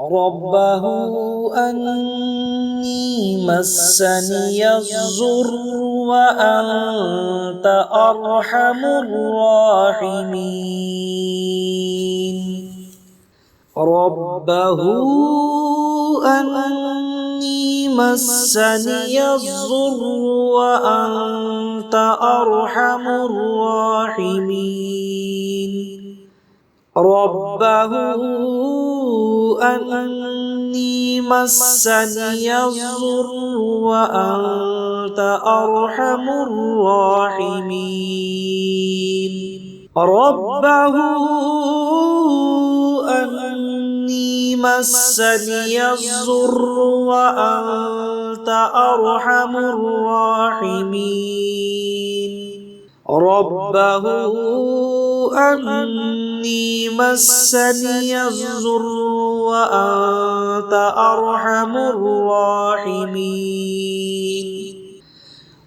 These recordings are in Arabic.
ربه أني مسني الضر وأنت أرحم الراحمين ربه أني مسني الضر وأنت أرحم الراحمين ربه أني مسني الضر وأنت أرحم الراحمين ربه أني مسني الضر وأنت أرحم الراحمين ربه أني مسني الضر وأنت أرحم الراحمين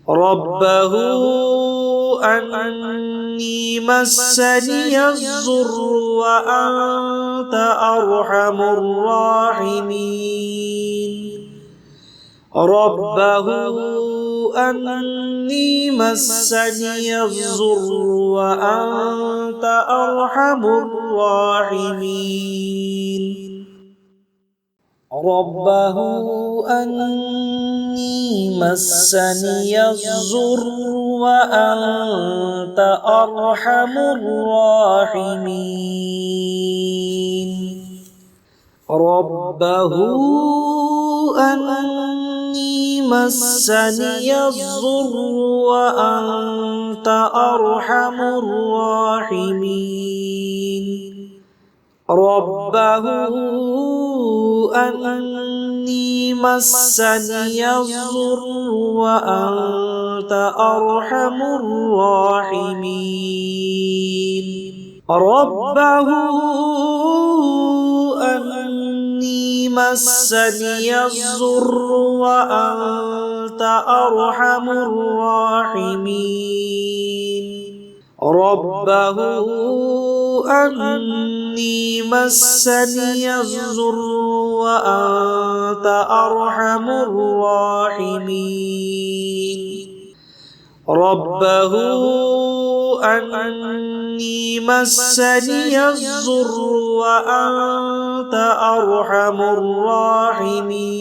ربه أني مسني الضر وأنت أرحم الراحمين ربه أني مسني الضر وأنت أرحم الراحمين ربه أني مسني الضر وأنت أرحم الراحمين ربه أني مسني الضر وأنت أرحم الراحمين ربه أني مسني الضر وأنت أرحم الراحمين ربه أني مسني الضر وأنت أرحم الراحمين ربه أني مسني الضر وأنت أرحم الراحمين ربه أني مسني الضر وأنت أرحم الراحمين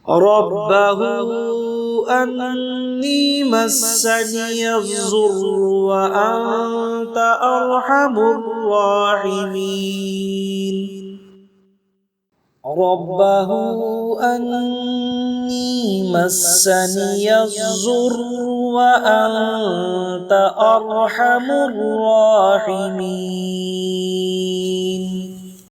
ربه أني مسني الضر وأنت أرحم الراحمين ربه أني مسني الضر وأنت أرحم الراحمين